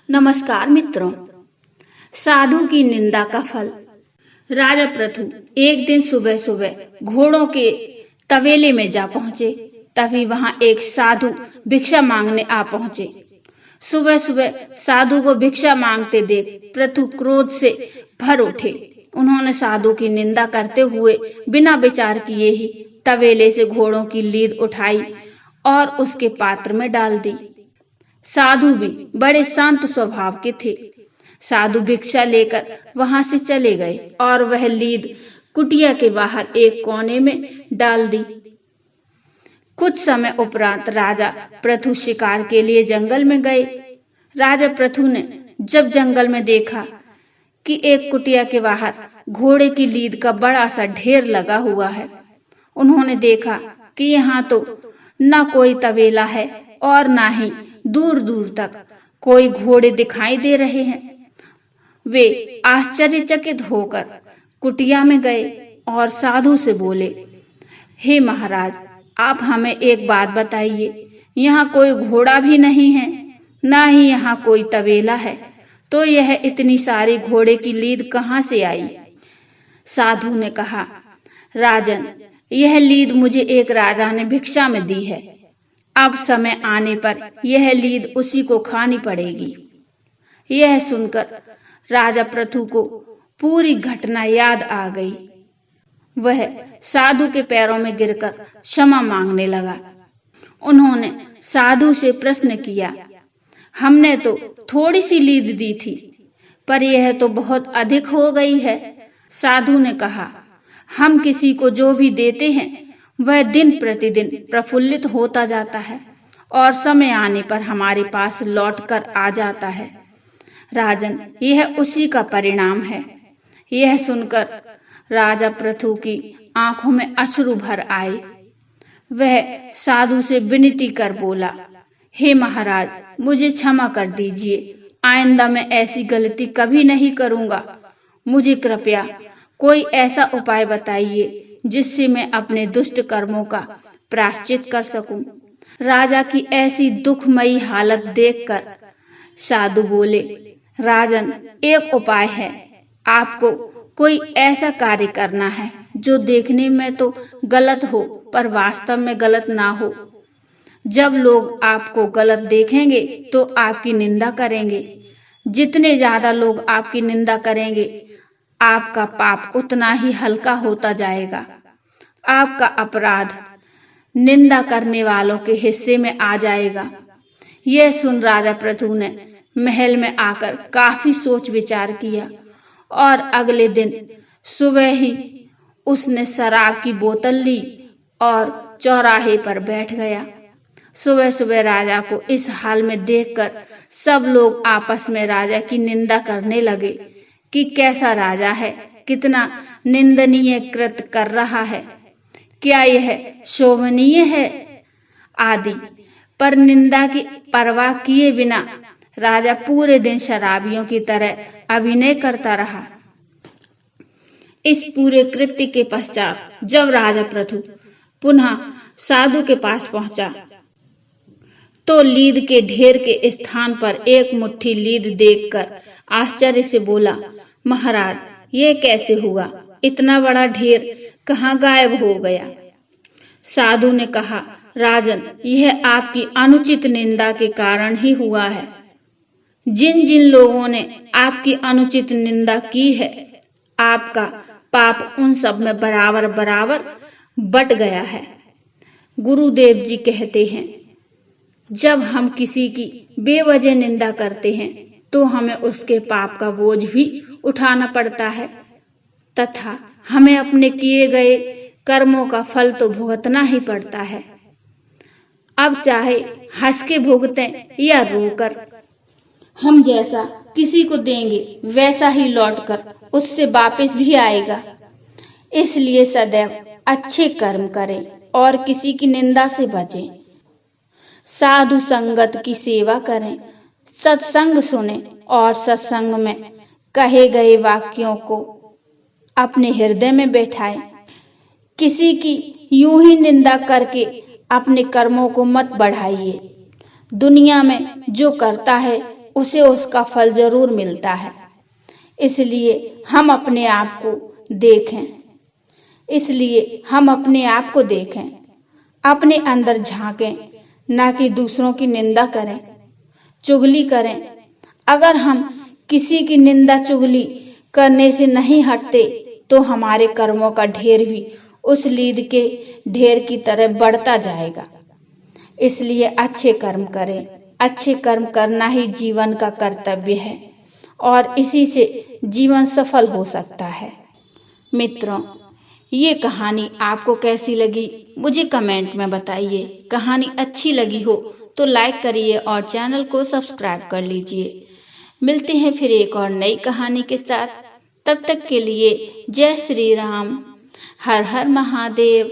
नमस्कार मित्रों। साधु की निंदा का फल। राजा पृथु एक दिन सुबह सुबह घोड़ों के तबेले में जा पहुंचे। तभी वहां एक साधु भिक्षा मांगने आ पहुंचे। सुबह सुबह साधु को भिक्षा मांगते देख पृथु क्रोध से भर उठे। उन्होंने साधु की निंदा करते हुए बिना विचार किए ही तबेले से घोड़ों की लीद उठाई और उसके पात्र में डाल दी। साधु भी बड़े शांत स्वभाव के थे। साधु भिक्षा लेकर वहां से चले गए और वह लीद कुटिया के बाहर एक कोने में डाल दी। कुछ समय उपरांत राजा पृथु शिकार के लिए जंगल में गए। राजा पृथु ने जब जंगल में देखा कि एक कुटिया के बाहर घोड़े की लीद का बड़ा सा ढेर लगा हुआ है, उन्होंने देखा कि यहाँ तो न कोई तबेला है और न ही दूर दूर तक कोई घोड़े दिखाई दे रहे हैं। वे आश्चर्यचकित होकर कुटिया में गए और साधु से बोले, हे महाराज, आप हमें एक बात बताइए। यहाँ कोई घोड़ा भी नहीं है, ना ही यहाँ कोई तबेला है, तो यह इतनी सारी घोड़े की लीद कहाँ से आई? साधु ने कहा, राजन, यह लीद मुझे एक राजा ने भिक्षा में दी है। अब समय आने पर यह लीद उसी को खानी पड़ेगी। यह सुनकर राजा पृथु को पूरी घटना याद आ गई। वह साधु के पैरों में गिरकर क्षमा मांगने लगा। उन्होंने साधु से प्रश्न किया, हमने तो थोड़ी सी लीद दी थी, पर यह तो बहुत अधिक हो गई है। साधु ने कहा, हम किसी को जो भी देते हैं वह दिन प्रतिदिन प्रफुल्लित होता जाता है और समय आने पर हमारे पास लौट कर आ जाता है। राजन, यह उसी का परिणाम है। यह सुनकर राजा पृथु की आंखों में अश्रु भर आए। वह साधु से विनती कर बोला, हे महाराज, मुझे क्षमा कर दीजिए। आइंदा मैं ऐसी गलती कभी नहीं करूंगा। मुझे कृपया कोई ऐसा उपाय बताइए जिससे मैं अपने दुष्ट कर्मों का प्रायश्चित कर सकूं। राजा की ऐसी दुखमयी हालत देखकर साधु बोले, राजन, एक उपाय है। आपको कोई ऐसा कार्य करना है जो देखने में तो गलत हो पर वास्तव में गलत ना हो। जब लोग आपको गलत देखेंगे तो आपकी निंदा करेंगे। जितने ज्यादा लोग आपकी निंदा करेंगे, आपका पाप उतना ही हल्का होता जाएगा। आपका अपराध निंदा करने वालों के हिस्से में आ जाएगा। यह सुन राजा पृथु ने महल में आकर काफी सोच विचार किया और अगले दिन सुबह ही उसने शराब की बोतल ली और चौराहे पर बैठ गया। सुबह सुबह राजा को इस हाल में देखकर सब लोग आपस में राजा की निंदा करने लगे कि कैसा राजा है, कितना निंदनीय कृत्य कर रहा है, क्या यह शोभनीय है आदि। पर निंदा की परवाह किए बिना राजा पूरे दिन शराबियों की तरह अभिनय करता रहा। इस पूरे कृत्य के पश्चात जब राजा पृथु पुनः साधु के पास पहुंचा तो लीद के ढेर के स्थान पर एक मुट्ठी लीद देखकर आश्चर्य से बोला, महाराज, ये कैसे हुआ? इतना बड़ा ढेर कहाँ गायब हो गया? साधु ने कहा, राजन, यह आपकी अनुचित निंदा के कारण ही हुआ है। जिन जिन लोगों ने आपकी अनुचित निंदा की है, आपका पाप उन सब में बराबर बराबर बट गया है। गुरुदेव जी कहते हैं, जब हम किसी की बेवजह निंदा करते हैं तो हमें उसके पाप का बोझ भी उठाना पड़ता है तथा हमें अपने किए गए कर्मों का फल तो भुगतना ही पड़ता है। अब चाहे हंस के भुगतें या रोकर, हम जैसा किसी को देंगे वैसा ही लौटकर उससे वापस भी आएगा। इसलिए सदैव अच्छे कर्म करें और किसी की निंदा से बचें। साधु संगत की सेवा करें, सत्संग सुने और सत्संग में कहे गए वाक्यों को अपने हृदय में बैठाएं। किसी की यूं ही निंदा करके अपने कर्मों को मत बढ़ाइए। दुनिया में जो करता है उसे उसका फल जरूर मिलता है। इसलिए हम अपने आप को देखें, अपने अंदर झांकें, ना कि दूसरों की निंदा करें, चुगली करें। अगर हम किसी की निंदा चुगली करने से नहीं हटते तो हमारे कर्मों का ढेर भी उस लीद के ढेर की तरह बढ़ता जाएगा। इसलिए अच्छे कर्म करें। अच्छे कर्म करना ही जीवन का कर्तव्य है और इसी से जीवन सफल हो सकता है। मित्रों, ये कहानी आपको कैसी लगी मुझे कमेंट में बताइए। कहानी अच्छी लगी हो तो लाइक करिए और चैनल को सब्सक्राइब कर लीजिए। मिलते हैं फिर एक और नई कहानी के साथ। तब तक के लिए जय श्री राम, हर हर महादेव।